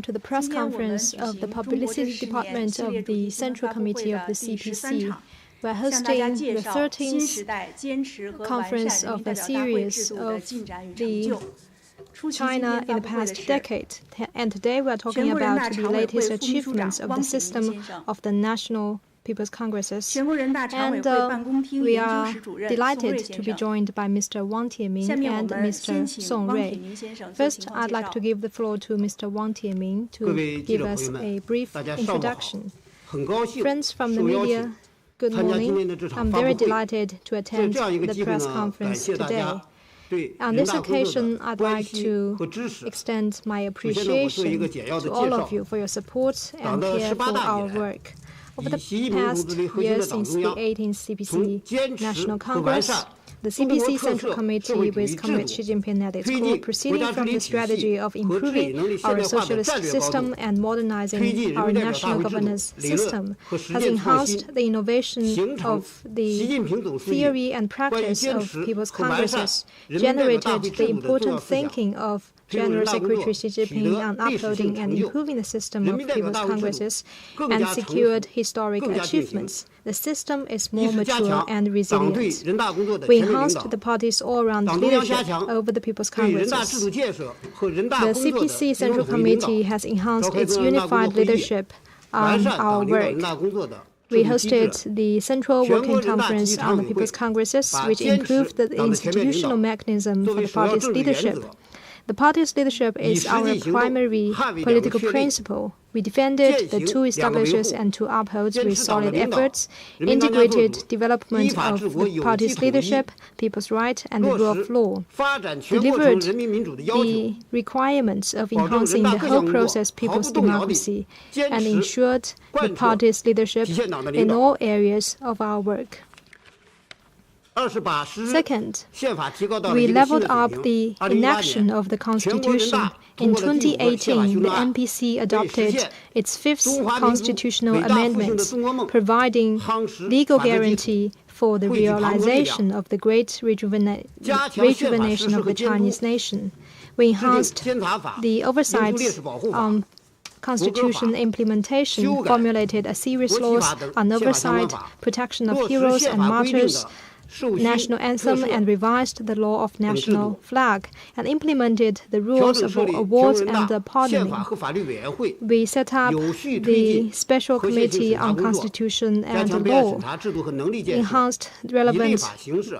To the press conference of the Publicity Department of the Central Committee of the CPC. We are hosting the 13th conference of the series of the China in the past decade. And today we are talking about the latest achievements of the system of the National People's Congresses. And we are delighted to be joined by Mr. Wang Tieming and Mr. Song Rui. First, I'd like to give the floor to Mr. Wang Tieming to give us a brief introduction. Friends from the media, good morning. I'm very delighted to attend the press conference today. On this occasion, I'd like to extend my appreciation to all of you for your support and care for our work. Over the past years since the 18th CPC National Congress, the CPC Central Committee with Comrade Xi Jinping at its core, proceeding from the strategy of improving our socialist system and modernizing our national governance system, has enhanced the innovation of the theory and practice of People's Congresses, generated the important thinking of General Secretary Xi Jinping on upholding and improving the system of People's Congresses, and secured historic achievements. The system is more mature and resilient. We enhanced the party's all-round leadership over the People's Congresses. The CPC Central Committee has enhanced its unified leadership on our work. We hosted the Central Working Conference on the People's Congresses, which improved the institutional mechanism for the party's leadership. The party's leadership is our primary political principle. We defended the two establishes and two upholds with solid efforts, integrated development of the party's leadership, people's rights, and the rule of law, delivered the requirements of enhancing the whole process people's democracy, and ensured the party's leadership in all areas of our work. Second, we leveled up the enaction of the Constitution. In 2018, the NPC adopted its fifth constitutional amendment, providing legal guarantee for the realization of the great rejuvenation of the Chinese nation. We enhanced the oversight on Constitution implementation, formulated a series of laws on oversight, protection of heroes and martyrs, national anthem, and revised the law of national flag, and implemented the rules of awards and the pardoning. We set up the Special Committee on Constitution and Law, enhanced relevant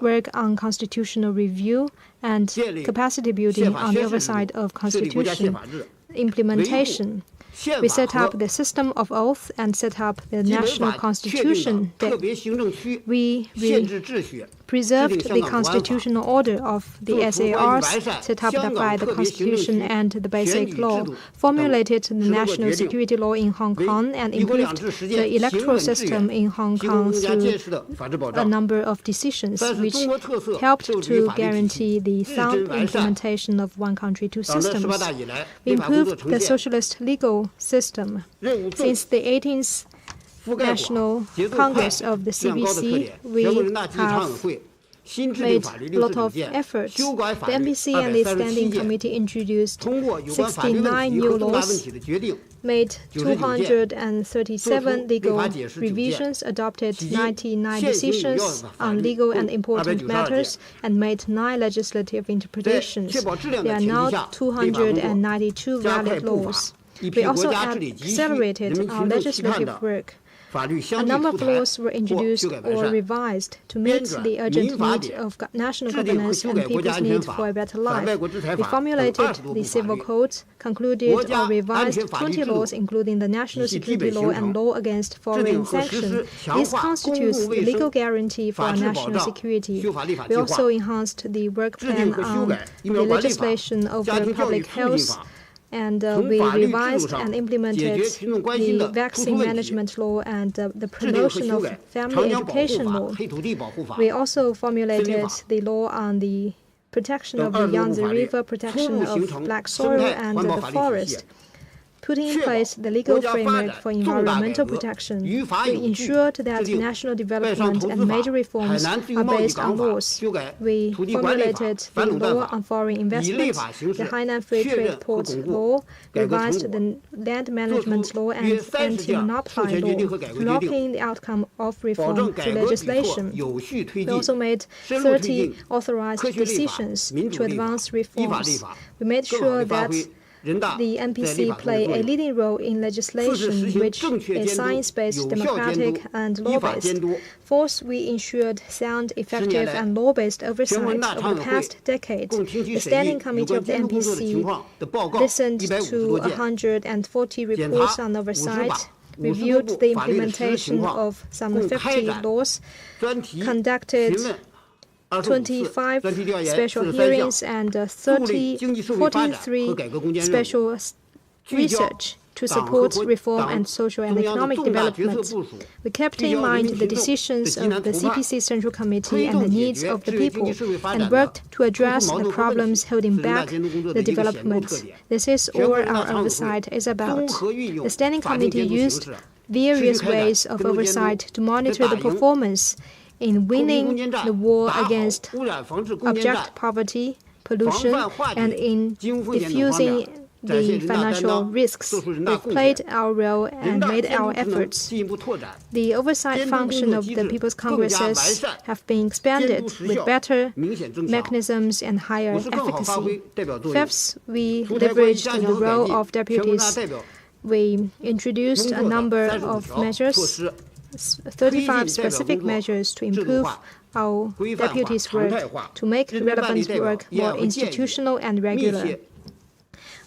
work on constitutional review and capacity building on the oversight of constitution implementation. We set up the system of oath and set up the national constitution. We preserved the constitutional order of the SARs set up by the Constitution and the Basic Law, formulated the national security law in Hong Kong, and improved the electoral system in Hong Kong through a number of decisions, which helped to guarantee the sound implementation of one country, two systems. We improved the socialist legal system. Since the 18th National Congress of the CPC, we have made a lot of efforts. The NPC and its Standing Committee introduced 69 new laws, made 237 legal revisions, adopted 99 decisions on legal and important matters, and made 9 legislative interpretations. There are now 292 valid laws. We also accelerated our legislative work. A number of laws were introduced or revised to meet the urgent need of national governance and people's need for a better life. We formulated the Civil Code, concluded or revised 20 laws, including the National Security Law and Law Against Foreign Sanction. This constitutes the legal guarantee for our national security. We also enhanced the work plan on the legislation over public health, and we revised and implemented the vaccine management law and the promotion of family education law. We also formulated the law on the protection of the Yangtze River, protection of black soil and the forest. putting in place the legal framework for environmental protection, we ensured that national development and major reforms are based on laws. We formulated the Law on Foreign Investment, the Hainan Free Trade Port Law, revised the Land Management Law and Anti-Monopoly Law, locking the outcome of reform through legislation. We also made 30 authorized decisions to advance reforms. We made sure that the NPC play a leading role in legislation which is science-based, democratic, and law-based. Fourth, we ensured sound, effective, and law-based oversight over the past decade. The Standing Committee of the NPC listened to 140 reports on oversight, reviewed the implementation of some 50 laws, conducted 25 special hearings and 43 special research to support reform and social and economic development. We kept in mind the decisions of the CPC Central Committee and the needs of the people, and worked to address the problems holding back the development. This is all our oversight is about. The Standing Committee used various ways of oversight to monitor the performance in winning the war against abject poverty, pollution, and in diffusing the financial risks. We've played our role and made our efforts. The oversight function of the People's Congresses have been expanded with better mechanisms and higher efficacy. Fifth, we leveraged the role of deputies. We introduced a number of measures, 35 specific measures to improve our deputies' work, to make relevant work more institutional and regular.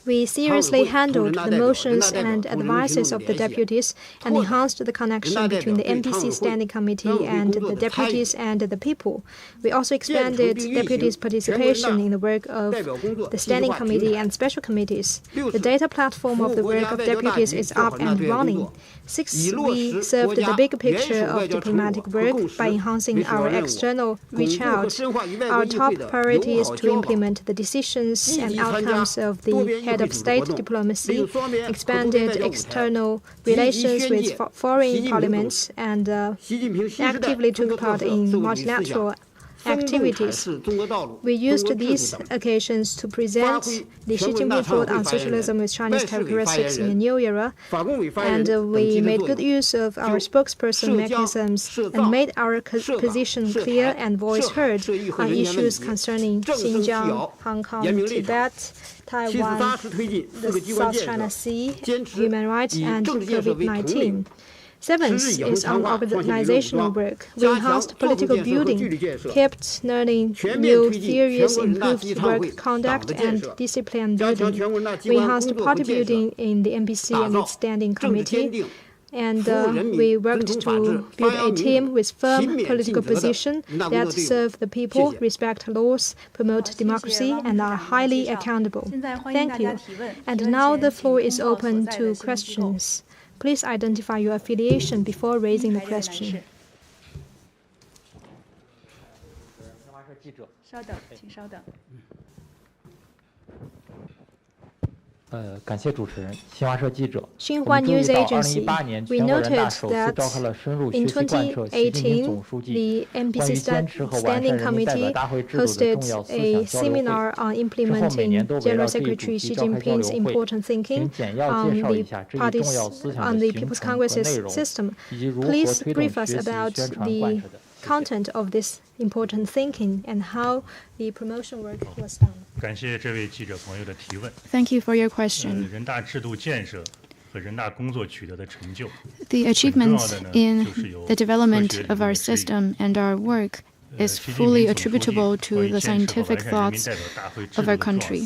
We seriously handled the motions and advices of the deputies and enhanced the connection between the NPC Standing Committee and the deputies and the people. We also expanded deputies' participation in the work of the Standing Committee and special committees. The data platform of the work of deputies is up and running. Sixth, we served the big picture of diplomatic work by enhancing our external reach out. Our top priority is to implement the decisions and outcomes of the head of state diplomacy, expanded external relations with foreign parliaments, and actively took part in multilateral activities. We used these occasions to present the Xi Jinping thought on socialism with Chinese characteristics in a new era, and we made good use of our spokesperson mechanisms and made our position clear and voice heard on issues concerning Xinjiang, Hong Kong, Tibet, Taiwan, the South China Sea, human rights, and COVID-19. Seventh is on organizational work. We enhanced political building, kept learning new theories, improved work conduct, and discipline building. We enhanced party building in the NPC and its Standing Committee, and we worked to build a team with firm political position that serve the people, respect laws, promote democracy, and are highly accountable. Thank you. And now the floor is open to questions. Please identify your affiliation before raising the question. 稍等，请稍等。感谢主持人，新华社记者。Xinhua News Agency. We noted that in 2018, the NPC Standing Committee hosted a seminar on implementing General Secretary Xi Jinping's important thinking on the People's Congress's system. Please brief us about the content of this important thinking and how the promotion work was done. 感谢这位记者朋友的提问。 Thank you for your question. 人大制度建设和人大工作取得的成就。 The achievements in the development of our system and our work is fully attributable to the scientific thoughts of our country.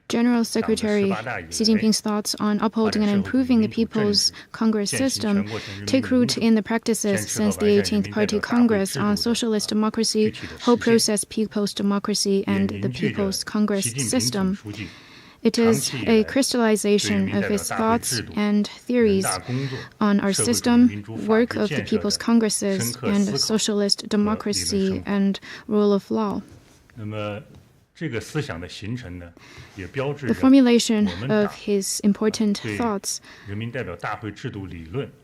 General Secretary Xi Jinping's thoughts on upholding and improving the People's Congress system take root in the practices since the 18th Party Congress on socialist democracy, whole process people's democracy, and the People's Congress system. It is a crystallization of his thoughts and theories on our system, work of the People's Congresses, and socialist democracy and rule of law. The formulation of his important thoughts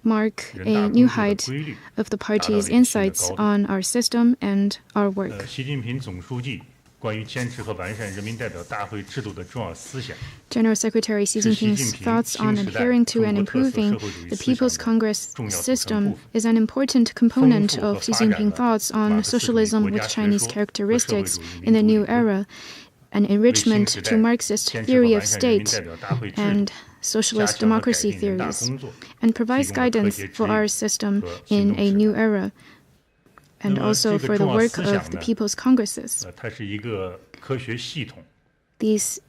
mark a new height of the party's insights on our system and our work. General Secretary Xi Jinping's thoughts on adhering to and improving the People's Congress system is an important component of Xi Jinping's thoughts on socialism with Chinese characteristics in the new era, an enrichment to Marxist theory of state and socialist democracy theories, and provides guidance for our system in a new era, and also for the work of the People's Congresses. These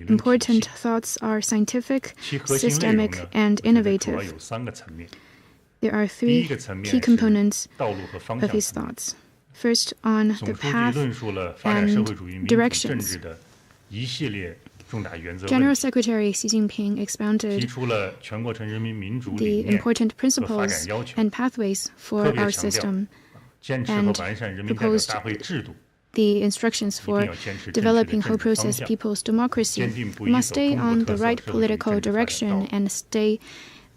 important thoughts are scientific, systemic, and innovative. There are three key components of his thoughts. First, on the path and directions. General Secretary Xi Jinping expounded the important principles and pathways for our system and proposed the instructions for developing whole process people's democracy. We must stay on the right political direction and stay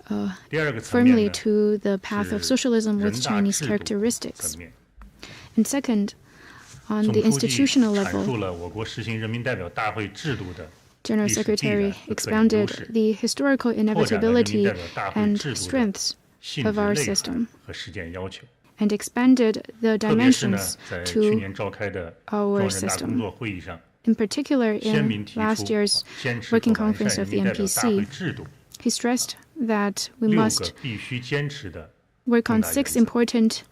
firmly to the path of socialism with Chinese characteristics. And second, on the institutional level, General Secretary expounded the historical inevitability and strengths of our system and expanded the dimensions to our system. In particular, in last year's working conference of the MPC, he stressed that we must work on 6 important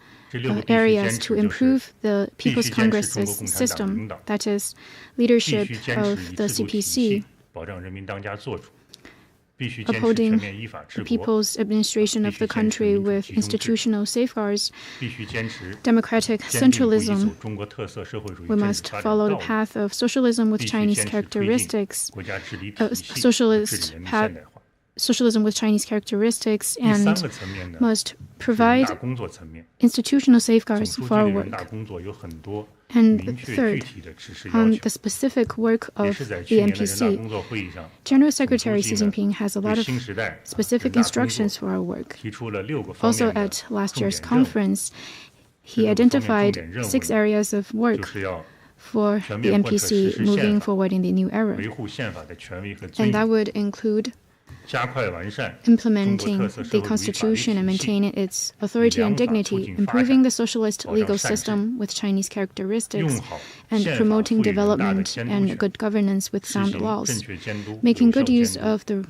areas to improve the People's Congress's system, that is, leadership of the CPC, upholding the people's administration of the country with institutional safeguards, democratic centralism. We must follow the path of socialism with Chinese characteristics, socialism with Chinese characteristics, and must provide institutional safeguards for our work. And third, on the specific work of the MPC, General Secretary Xi Jinping has a lot of specific instructions for our work. Also, at last year's conference, he identified 6 areas of work for the MPC moving forward in the new era. And that would include implementing the Constitution and maintaining its authority and dignity, improving the socialist legal system with Chinese characteristics, and promoting development and good governance with sound laws, making good use of the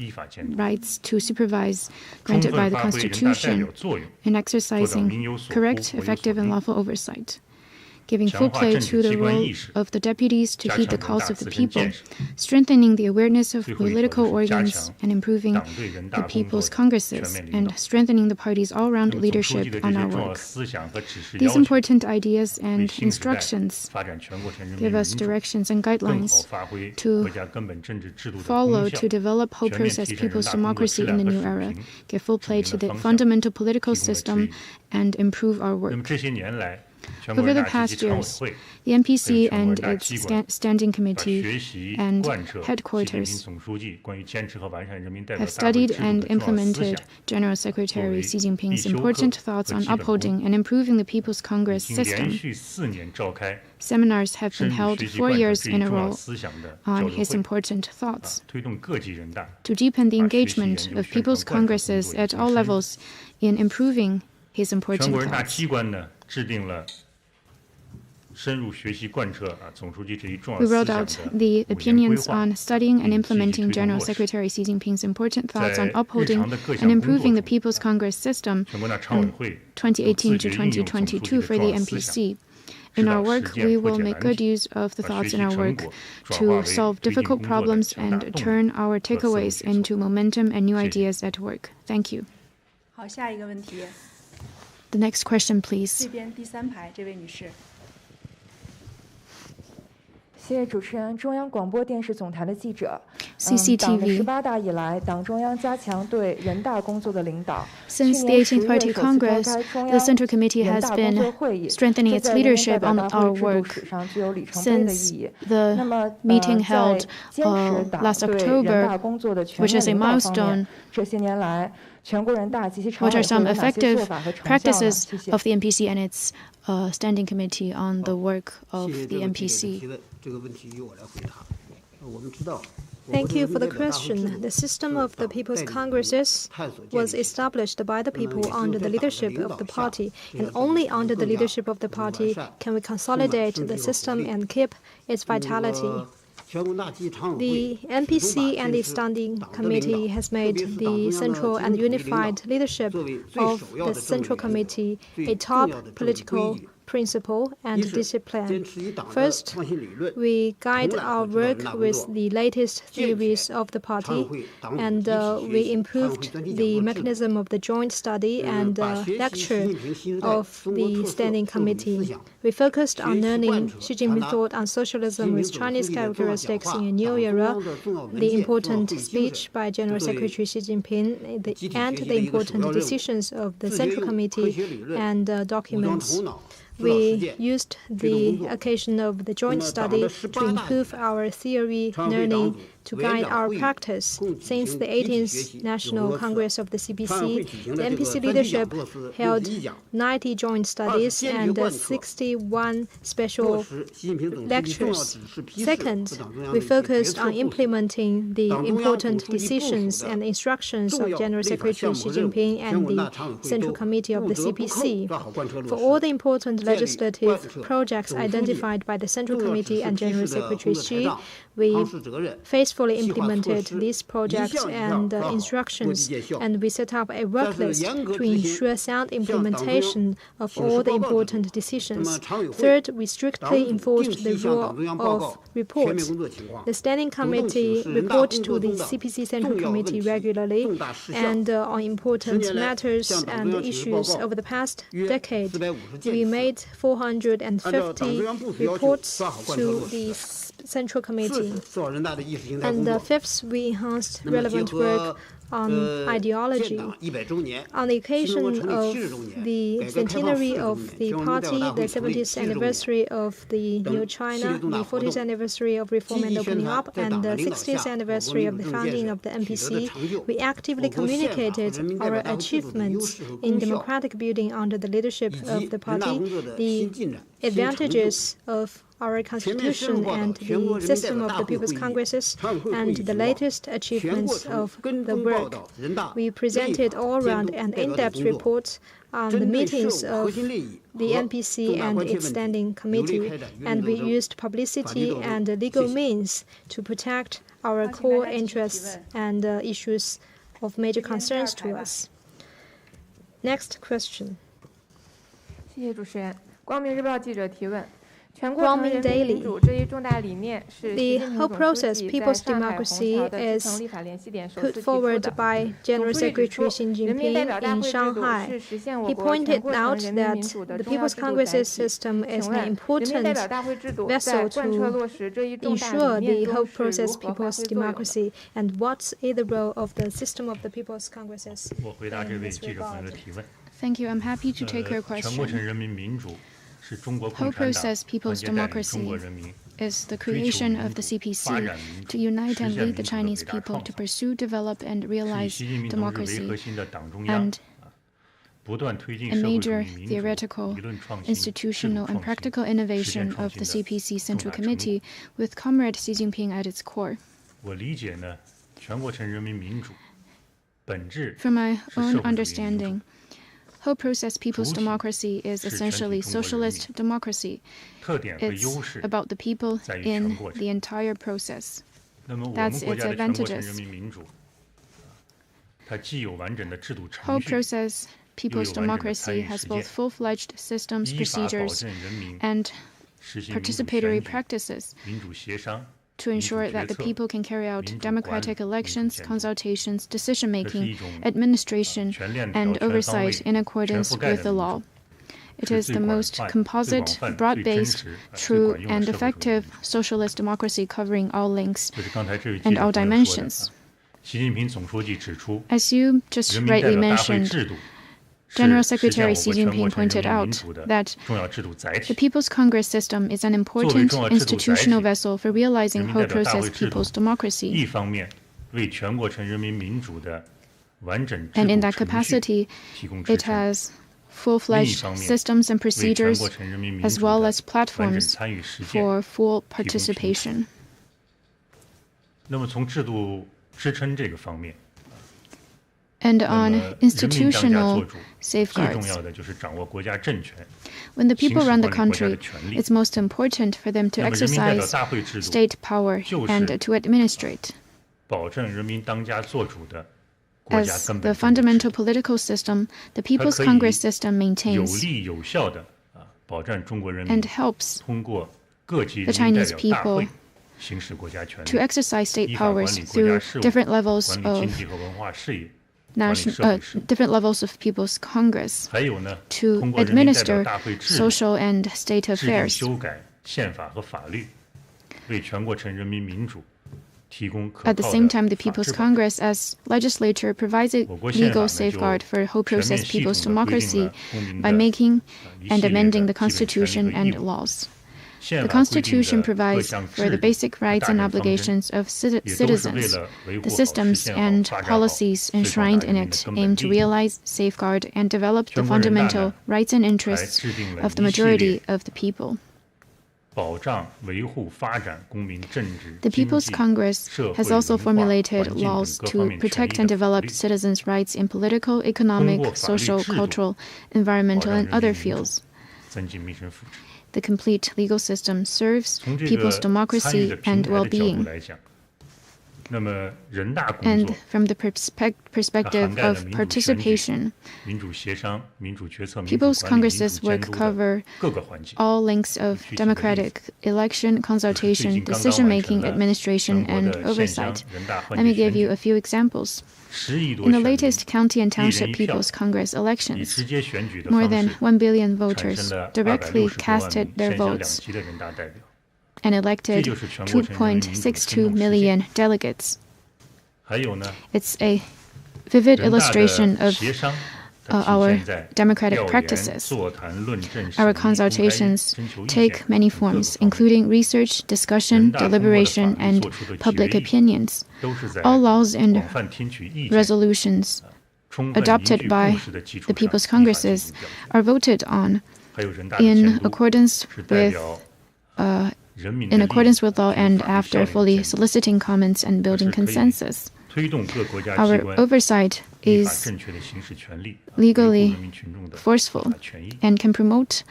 rights to supervise granted by the Constitution, and exercising correct, effective, and lawful oversight. Giving full play to the role of the deputies to heed the calls of the people, strengthening the awareness of political organs and improving the people's congresses, and strengthening the party's all-round leadership on our work. These important ideas and instructions give us directions and guidelines to follow to develop whole process people's democracy in the new era, give full play to the fundamental political system, and improve our work. Over the past years, the MPC and its Standing Committee and headquarters have studied and implemented General Secretary Xi Jinping's important thoughts on upholding and improving the People's Congress system. Seminars have been held 4 years in a row on his important thoughts to deepen the engagement of People's Congresses at all levels in improving his important thoughts. We rolled out the opinions on studying and implementing General Secretary Xi Jinping's important thoughts on upholding and improving the People's Congress system in 2018 to 2022 for the MPC. In our work, we will make good use of the thoughts in our work to solve difficult problems and turn our takeaways into momentum and new ideas at work. Thank you. The next question, please. 谢谢主持人。中央广播电视总台的记者。CCTV. 党的18大以来，党中央加强对人大工作的领导。 Since the 18th Party Congress, the Central Committee has been strengthening its leadership on our work. Since the meeting held last October, which is a milestone, what are some effective practices of the MPC and its Standing Committee on the work of the MPC? Thank you for the question. The system of the People's Congresses was established by the people under the leadership of the party, and only under the leadership of the party can we consolidate the system and keep its vitality. The MPC and the Standing Committee has made the central and unified leadership of the Central Committee a top political principle and discipline. First, we guide our work with the latest theories of the party, and we improved the mechanism of the joint study and lecture of the Standing Committee. We focused on learning Xi Jinping thought on socialism with Chinese characteristics in a new era, the important speech by General Secretary Xi Jinping, and the important decisions of the Central Committee and documents. We used the occasion of the joint study to improve our theory learning to guide our practice. Since the 18th National Congress of the CPC, the MPC leadership held 90 joint studies and 61 special lectures. Second, we focused on implementing the important decisions and instructions of General Secretary Xi Jinping and the Central Committee of the CPC. For all the important legislative projects identified by the Central Committee and General Secretary Xi, we faithfully implemented these projects and instructions, and we set up a work list to ensure sound implementation of all the important decisions. Third, we strictly enforced the rule of reports. The Standing Committee reports to the CPC Central Committee regularly, and on important matters and issues over the past decade, we made 450 reports to the Central Committee. And fifth, we enhanced relevant work on ideology. On the occasion of the centenary of the party, the 70th anniversary of the New China, the 40th anniversary of reform and opening up, and the 60th anniversary of the founding of the MPC, we actively communicated our achievements in democratic building under the leadership of the party, the advantages of our constitution and the system of the People's Congresses, and the latest achievements of the work. We presented all-round and in-depth reports on the meetings of the MPC and its Standing Committee, and we used publicity and legal means to protect our core interests and issues of major concerns to us. Next question. 谢谢主持人。光明日报记者提问。 The whole process, people's democracy, is put forward by General Secretary Xi Jinping in Shanghai. He pointed out that the People's Congress system is an important vessel to ensure the whole process, people's democracy. And what is the role of the system of the People's Congresses in this regard? Thank you. I'm happy to take your question. Whole process people's democracy is the creation of the CPC to unite and lead the Chinese people to pursue, develop, and realize democracy, and a major theoretical, institutional, and practical innovation of the CPC Central Committee with Comrade Xi Jinping at its core. From my own understanding, whole process people's democracy is essentially socialist democracy. It's about the people in the entire process. That's its advantages. Whole process people's democracy has both full-fledged systems, procedures, and participatory practices to ensure that the people can carry out democratic elections, consultations, decision-making, administration, and oversight in accordance with the law. It is the most composite, broad-based, true, and effective socialist democracy covering all links and all dimensions. As you just rightly mentioned, General Secretary Xi Jinping pointed out that the People's Congress system is an important institutional vessel for realizing whole process people's democracy. And in that capacity, it has full-fledged systems and procedures as well as platforms for full participation. And on institutional safeguards, when the people run the country, it's most important for them to exercise state power and to administrate. As the fundamental political system, the People's Congress system maintains and helps the Chinese people to exercise state powers through different levels of People's Congress to administer social and state affairs. At the same time, the People's Congress as legislature provides a legal safeguard for whole process people's democracy by making and amending the Constitution and laws. The Constitution provides for the basic rights and obligations of citizens. The systems and policies enshrined in it aim to realize, safeguard, and develop the fundamental rights and interests of the majority of the people. The People's Congress has also formulated laws to protect and develop citizens' rights in political, economic, social, cultural, environmental, and other fields. The complete legal system serves people's democracy and well-being. And from the perspective of participation, People's Congress's work cover all links of democratic election, consultation, decision-making, administration, and oversight. Let me give you a few examples. In the latest county and township People's Congress elections, more than 1 billion voters directly casted their votes and elected 2.62 million delegates. It's a vivid illustration of our democratic practices. Our consultations take many forms, including research, discussion, deliberation, and public opinions. All laws and resolutions adopted by the People's Congresses are voted on in accordance with law and after fully soliciting comments and building consensus. Our oversight is legally forceful and can promote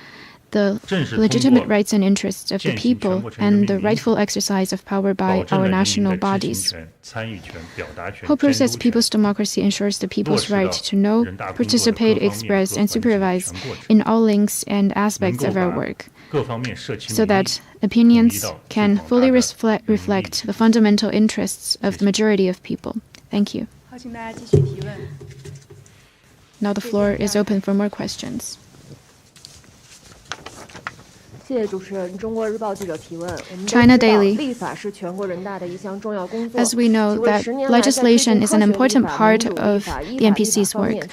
the legitimate rights and interests of the people and the rightful exercise of power by our national bodies. Whole process people's democracy ensures the people's right to know, participate, express, and supervise in all links and aspects of our work, so that opinions can fully reflect the fundamental interests of the majority of people. Thank you. Now the floor is open for more questions. China Daily. As we know that legislation is an important part of the NPC's work,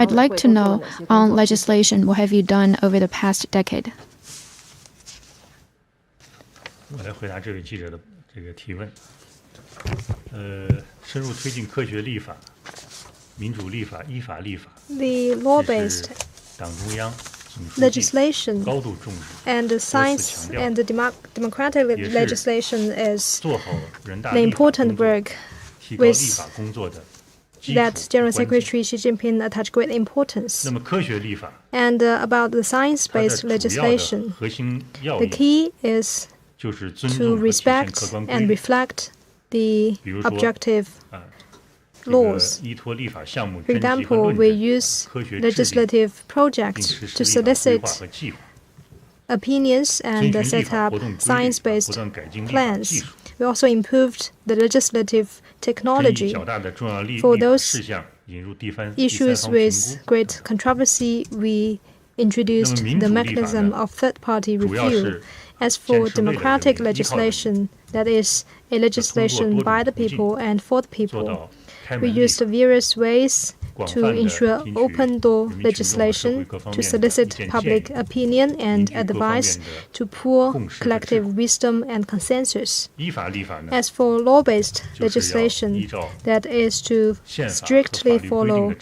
I'd like to know on legislation, what have you done over the past decade? 我来回答这位记者的这个提问。深入推进科学立法、民主立法、依法立法。The Lawbased legislation and the science and the democratic legislation is the important work with that General Secretary Xi Jinping attached great importance. And about the science-based legislation, the key is to respect and reflect the objective laws. For example, we use legislative projects to solicit opinions and set up science-based plans. We also improved the legislative technology. For those issues with great controversy, we introduced the mechanism of third-party review. As for democratic legislation, that is, a legislation by the people and for the people, we used various ways to ensure open-door legislation, to solicit public opinion and advice, to pool collective wisdom and consensus. As for law-based legislation, that is to strictly follow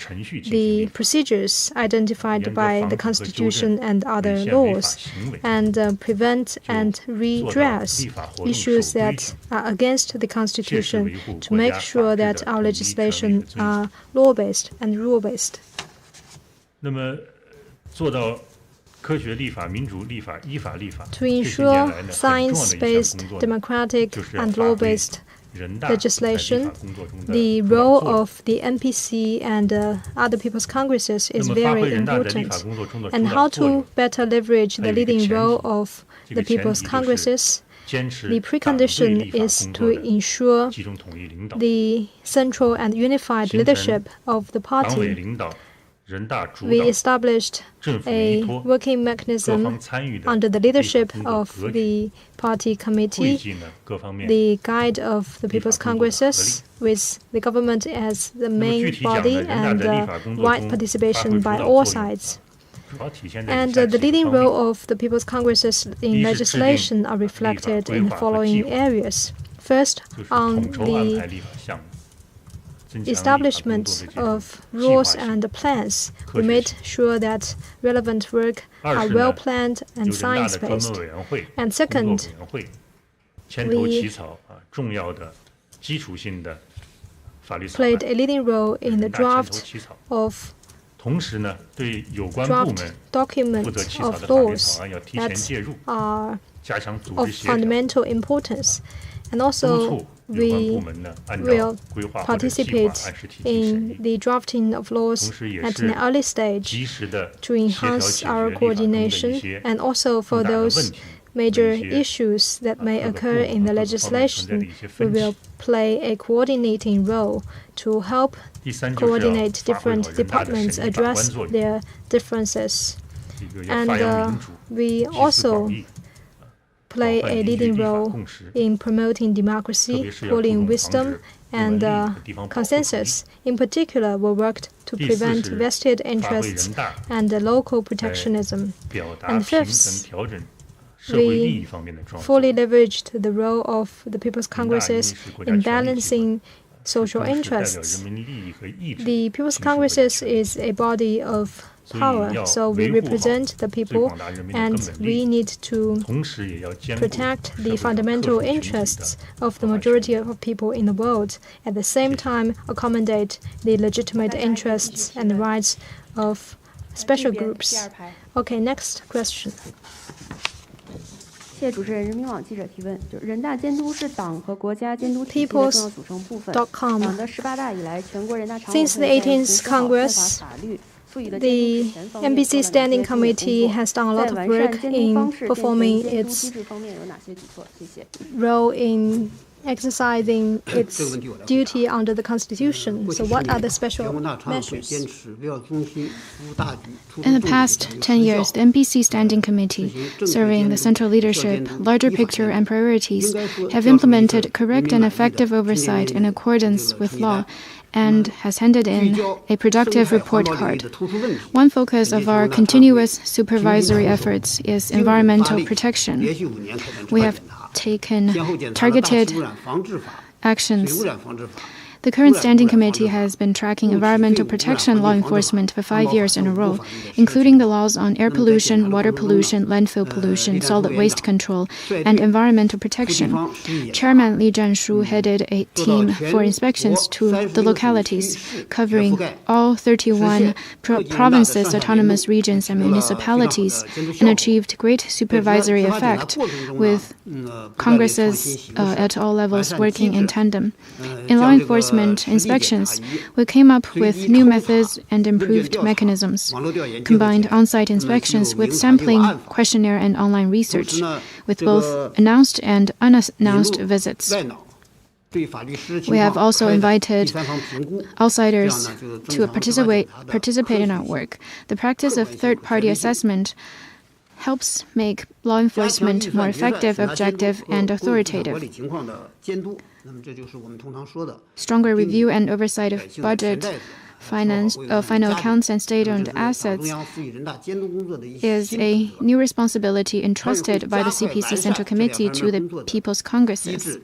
the procedures identified by the Constitution and other laws, and prevent and redress issues that are against the Constitution, to make sure that our legislation are law-based and rule-based. 那么做到科学立法、民主立法、依法立法， To ensure science-based, democratic, and law-based legislation, the role of the NPC and other people's congresses is very important. And how to better leverage the leading role of the people's congresses? The precondition is to ensure the central and unified leadership of the party. We established a working mechanism under the leadership of the party committee, the guide of the People's Congresses, with the government as the main body and wide participation by all sides. And the leading role of the People's Congresses in legislation are reflected in the following areas. First, on the establishment of rules and plans, we made sure that relevant work are well planned and science-based. And second, we played a leading role in the draft of draft documents of laws that are of fundamental importance. And also, we will participate in the drafting of laws at an early stage to enhance our coordination, and also for those major issues that may occur in the legislation, we will play a coordinating role to help coordinate different departments address their differences. And we also play a leading role in promoting democracy, pooling wisdom, and consensus. In particular, we worked to prevent vested interests and local protectionism. And fifth, we fully leveraged the role of the People's Congresses in balancing social interests. The People's Congresses is a body of power, so we represent the people, and we need to protect the fundamental interests of the majority of people in the world, at the same time accommodate the legitimate interests and the rights of special groups. Okay, next question. 谢主持人，人民网记者提问：人大监督是党和国家监督体系的重要组成部分。党的18大以来，全国人大常委会在公司法、司法、法律。 The NPC Standing Committee has done a lot of work in performing its role in exercising its duty under the Constitution. So what are the special measures? In the past 10 years, the NPC Standing Committee, serving the central leadership, larger picture and priorities, have implemented correct and effective oversight in accordance with law, and has handed in a productive report card. One focus of our continuous supervisory efforts is environmental protection. We have taken targeted actions. The current Standing Committee has been tracking environmental protection law enforcement for 5 years in a row, including the laws on air pollution, water pollution, landfill pollution, solid waste control, and environmental protection. Chairman Li Zhanshu headed a team for inspections to the localities, covering all 31 provinces, autonomous regions, and municipalities, and achieved great supervisory effect, with Congresses at all levels working in tandem. In law enforcement inspections, we came up with new methods and improved mechanisms, combined on-site inspections with sampling, questionnaire, and online research, with both announced and unannounced visits. We have also invited outsiders to participate in our work. The practice of third-party assessment helps make law enforcement more effective, objective, and authoritative. Stronger review and oversight of budget, final accounts, and state-owned assets is a new responsibility entrusted by the CPC Central Committee to the People's Congresses.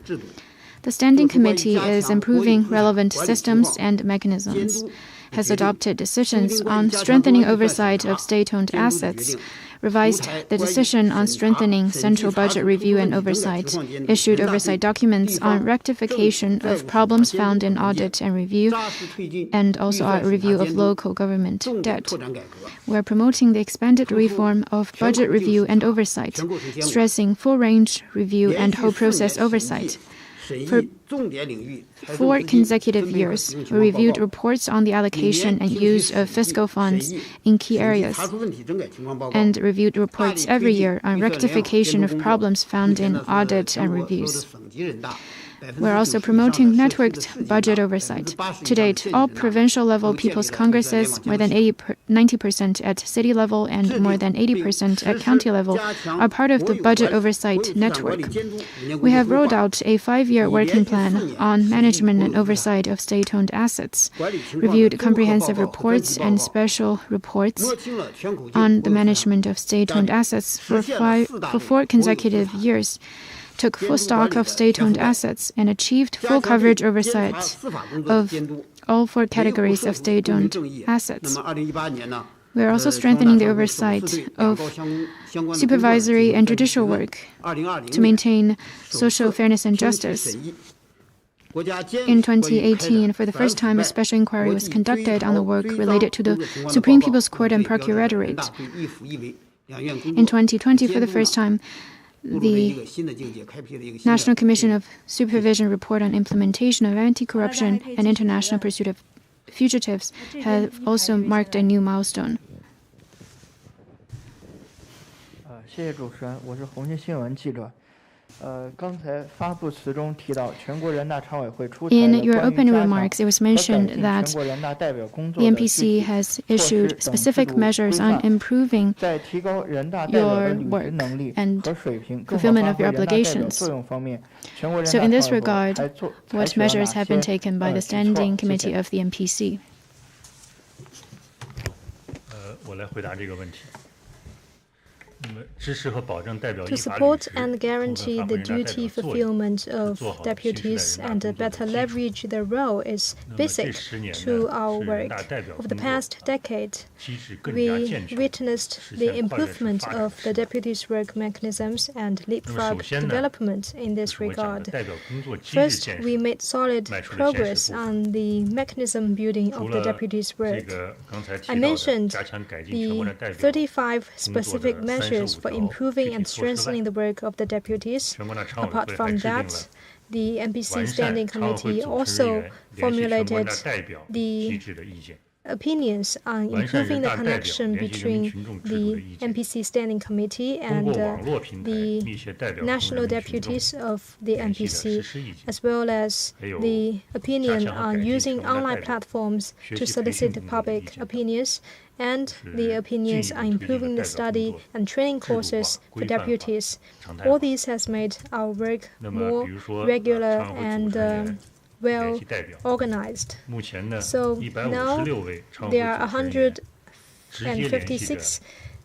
The Standing Committee is improving relevant systems and mechanisms, has adopted decisions on strengthening oversight of state-owned assets, revised the decision on strengthening central budget review and oversight, issued oversight documents on rectification of problems found in audit and review, and also a review of local government debt. We are promoting the expanded reform of budget review and oversight, stressing full-range review and whole process oversight. For 4 consecutive years, we reviewed reports on the allocation and use of fiscal funds in key areas, and reviewed reports every year on rectification of problems found in audit and reviews. We're also promoting networked budget oversight. To date, all provincial-level People's Congresses, more than 90% at city level and more than 80% at county level, are part of the budget oversight network. We have rolled out a 5-year working plan on management and oversight of state-owned assets, reviewed comprehensive reports and special reports on the management of state-owned assets for 4 consecutive years, took full stock of state-owned assets, and achieved full coverage oversight of all 4 categories of state-owned assets. We are also strengthening the oversight of supervisory and judicial work to maintain social fairness and justice. In 2018, for the first time, a special inquiry was conducted on the work related to the Supreme People's Court and Procuratorate. In 2020, for the first time, the National Commission of Supervision report on implementation of anti-corruption and international pursuit of fugitives have also marked a new milestone. 谢谢主持人，我是红星新闻记者。刚才发布词中提到，全国人大常委会出台 In your opening remarks, it was mentioned that the NPC has issued specific measures on improving your work and fulfillment of your obligations. So in this regard, what measures have been taken by the Standing Committee of the NPC? 我来回答这个问题。 To support and guarantee the duty fulfillment of deputies and better leverage their role is basic to our work. Over the past decade, we witnessed the improvement of the deputies' work mechanisms and leapfrog development in this regard. First, we made solid progress on the mechanism building of the deputies' work. I mentioned the 35 specific measures for improving and strengthening the work of the deputies. Apart from that, the NPC Standing Committee also formulated the opinions on improving the connection between the NPC Standing Committee and the national deputies of the NPC, as well as the opinion on using online platforms to solicit public opinions, and the opinions on improving the study and training courses for deputies. All this has made our work more regular and well organized. So now there are 156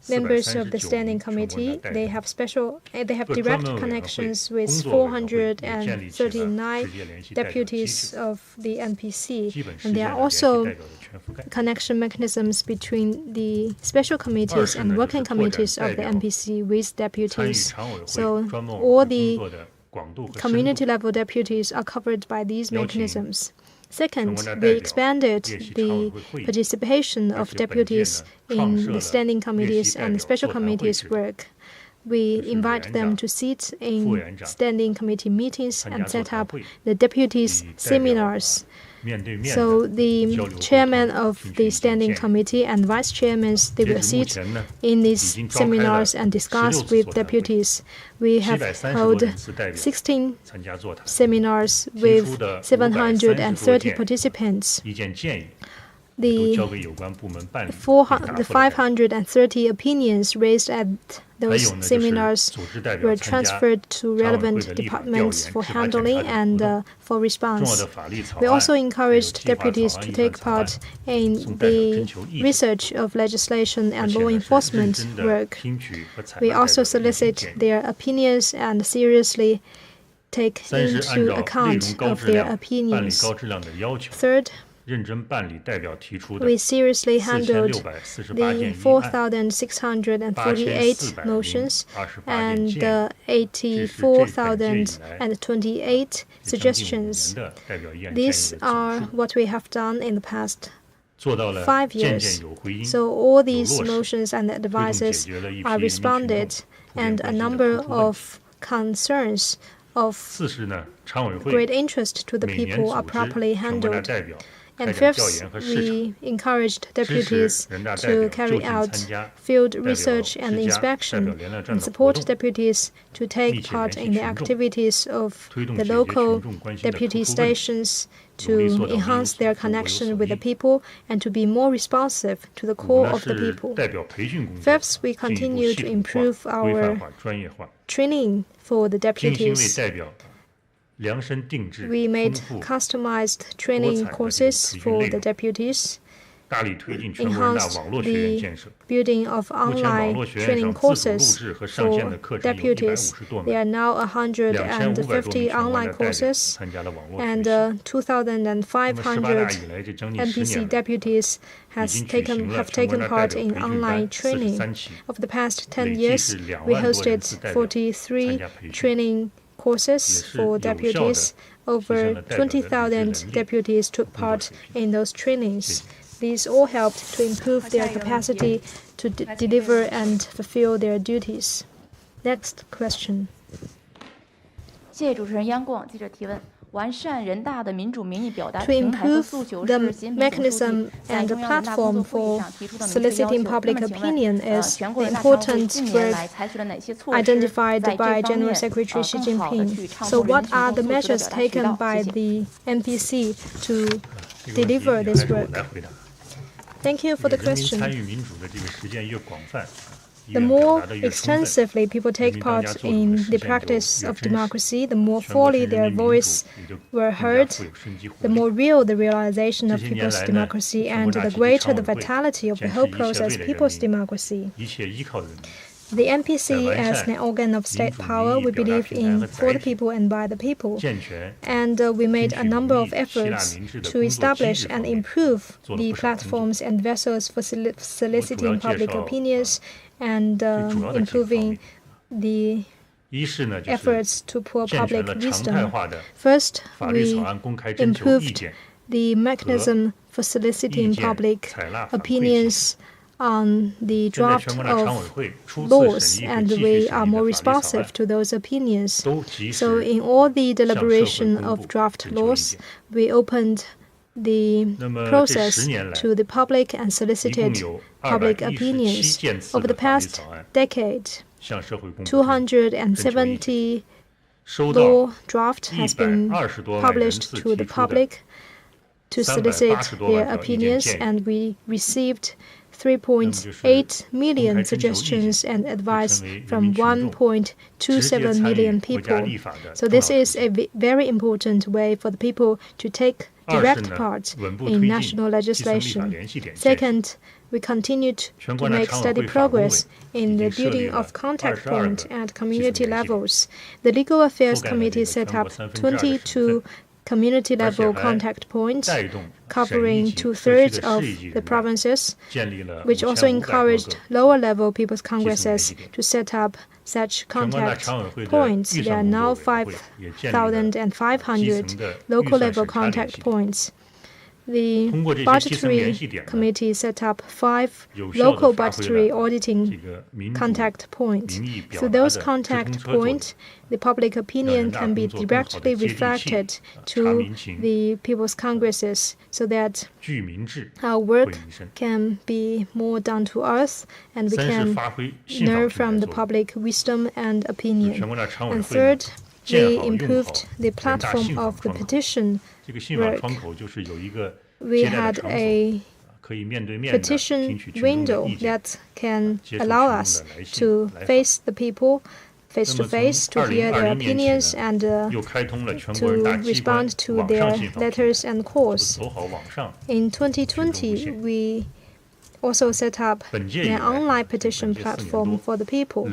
members of the Standing Committee. They have direct connections with 439 deputies of the NPC, and there are also connection mechanisms between the special committees and working committees of the NPC with deputies. So all the community-level deputies are covered by these mechanisms. Second, we expanded the participation of deputies in the standing committees and special committees' work. We invite them to sit in standing committee meetings and set up the deputies' seminars. So the chairman of the standing committee and vice chairmen, they will sit in these seminars and discuss with deputies. We have held 16 seminars with 730 participants. The 530 opinions raised at those seminars were transferred to relevant departments for handling and for response. We also encouraged deputies to take part in the research of legislation and law enforcement work. We also solicit their opinions and seriously take into account of their opinions. Third, we seriously handled the 4,648 motions and 84,028 suggestions. These are what we have done in the past 5 years. So all these motions and advices are responded, and a number of concerns of great interest to the people are properly handled. And fifth, we encouraged deputies to carry out field research and inspection and support deputies to take part in the activities of the local deputy stations to enhance their connection with the people and to be more responsive to the call of the people. Fifth, we continue to improve our training for the deputies. We made customized training courses for the deputies, enhanced the building of online training courses for deputies. There are now 150 online courses, and 2,500 NPC deputies have taken part in online training. Over the past 10 years, we hosted 43 training courses for deputies. Over 20,000 deputies took part in those trainings. These all helped to improve their capacity to deliver and fulfill their duties. Next question. 谢谢主持人央贡，记者提问。 To improve the mechanism and the platform for soliciting public opinion is the important work identified by General Secretary Xi Jinping. So what are the measures taken by the NPC to deliver this work? Thank you for the question. The more extensively people take part in the practice of democracy, the more fully their voice were heard, the more real the realization of people's democracy, and the greater the vitality of the whole process, people's democracy. The NPC, as an organ of state power, we believe in for the people and by the people. And we made a number of efforts to establish and improve the platforms and vessels for soliciting public opinions and improving the efforts to pour public wisdom. First, we improved the mechanism for soliciting public opinions on the draft of laws, and we are more responsive to those opinions. So in all the deliberation of draft laws, we opened the process to the public and solicited public opinions. Over the past decade, 270 law draft has been published to the public to solicit their opinions, and we received 3.8 million suggestions and advice from 1.27 million people. So this is a very important way for the people to take direct part in national legislation. Second, we continued to make steady progress in the building of contact point at community levels. The Legal Affairs Committee set up 22 community-level contact points covering 2/3 of the provinces, which also encouraged lower-level people's congresses to set up such contact points. There are now 5,500 local-level contact points. the budgetary committee set up 5 local budgetary auditing contact points. Through those contact points, the public opinion can be directly reflected to the people's congresses so that our work can be more down to earth and we can learn from the public wisdom and opinion. And third, we improved the platform of the petition work. We had a petition window that can allow us to face the people face to face, to hear their opinions and to respond to their letters and calls. In 2020, we also set up an online petition platform for the people.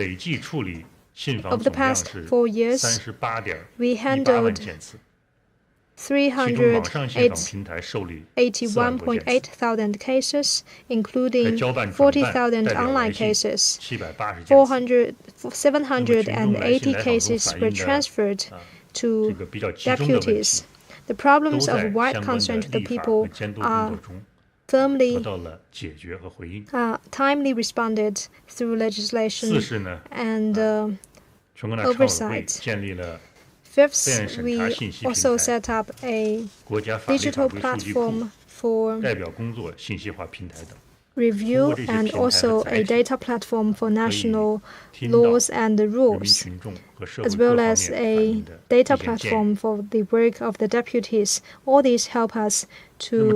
Over the past 4 years, we handled 381.8 thousand cases, including 40,000 online cases. 780 cases were transferred to deputies. The problems of wide concern to the people are firmly, timely responded through legislation and oversight. Fifth, we also set up a digital platform for review and also a data platform for national laws and rules, as well as a data platform for the work of the deputies. All these help us to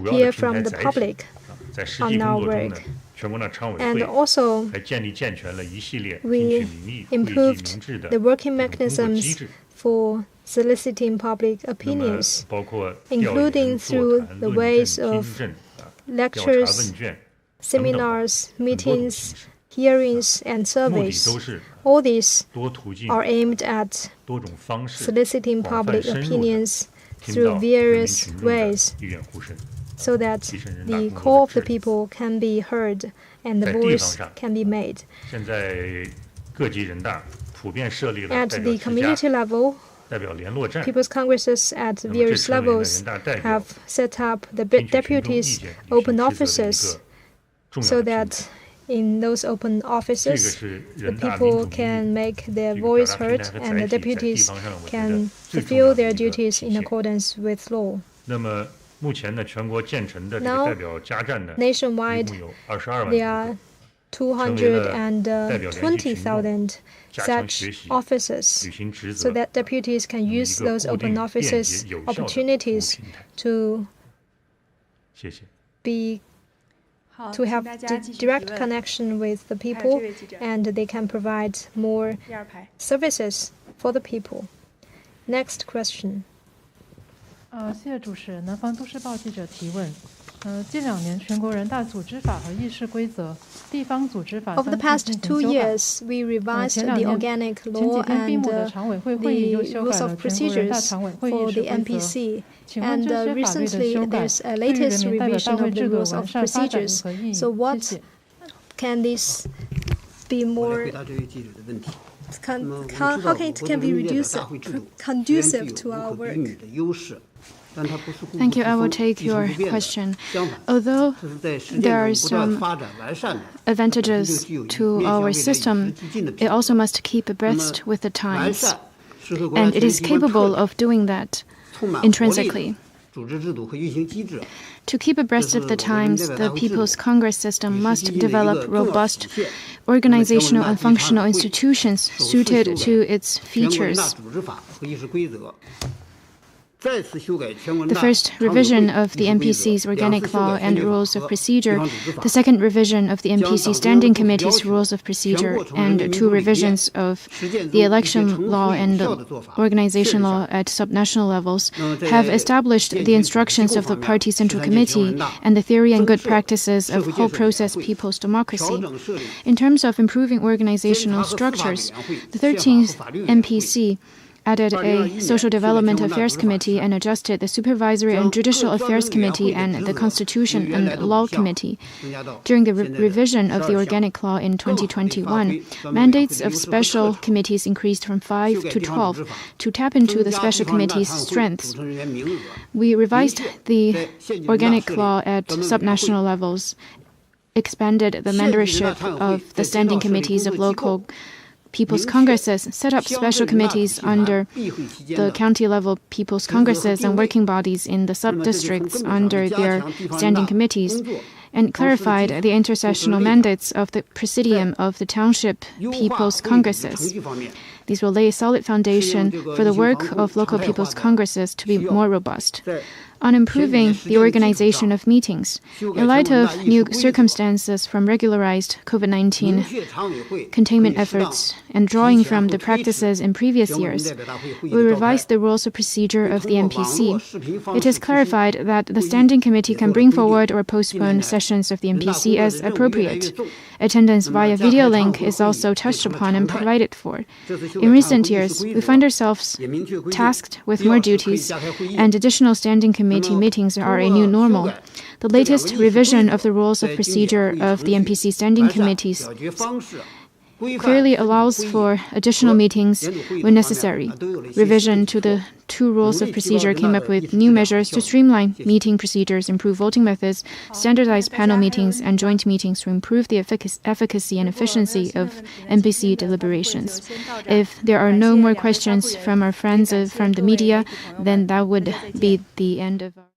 hear from the public on our work. And also, we improved the working mechanisms for soliciting public opinions, including through the ways of lectures, seminars, meetings, hearings, and surveys. All these are aimed at soliciting public opinions through various ways, so that the call of the people can be heard and the voice can be made. At the community level, People's Congresses at various levels have set up the deputies' open offices, so that in those open offices, the people can make their voice heard and the deputies can fulfill their duties in accordance with law. Now, nationwide, there are 220,000 such offices, so that deputies can use those open offices opportunities to have direct connection with the people, and they can provide more services for the people. Next question. 谢谢主持人。南方都市报记者提问。近2年，全国人大组织法和议事规则、地方组织法 Over the past 2 years, we revised the organic law and the rules of procedures for the NPC. And recently, there's a latest revision of the rules of procedures. So what can this be more? How can it be conducive to our work? Thank you. I will take your question. Although there are some advantages to our system, it also must keep abreast with the times. And it is capable of doing that intrinsically. To keep abreast of the times, the People's Congress system must develop robust organizational and functional institutions suited to its features. The first revision of the NPC's organic law and rules of procedure, the second revision of the NPC Standing Committee's rules of procedure, and 2 revisions of the election law and the organization law at subnational levels have established the instructions of the Party Central Committee and the theory and good practices of whole process people's democracy. In terms of improving organizational structures, the 13th NPC added a Social Development Affairs Committee and adjusted the Supervisory and Judicial Affairs Committee and the Constitution and Law Committee. During the revision of the Organic Law in 2021, mandates of special committees increased from 5 to 12 to tap into the special committee's strengths. We revised the Organic Law at subnational levels, expanded the membership of the standing committees of local People's Congresses, set up special committees under the county-level People's Congresses and working bodies in the sub-districts under their standing committees, and clarified the intersessional mandates of the Presidium of the Township People's Congresses. These will lay a solid foundation for the work of local People's Congresses to be more robust. On improving the organization of meetings, in light of new circumstances from regularized COVID-19 containment efforts and drawing from the practices in previous years, we revised the rules of procedure of the MPC. It is clarified that the Standing Committee can bring forward or postpone sessions of the MPC as appropriate. Attendance via video link is also touched upon and provided for. In recent years, we find ourselves tasked with more duties, and additional Standing Committee meetings are a new normal. The latest revision of the rules of procedure of the MPC Standing Committees clearly allows for additional meetings when necessary. Revision to the two rules of procedure came up with new measures to streamline meeting procedures, improve voting methods, standardize panel meetings, and joint meetings to improve the efficacy and efficiency of MPC deliberations. If there are no more questions from our friends from the media, then that would be the end of our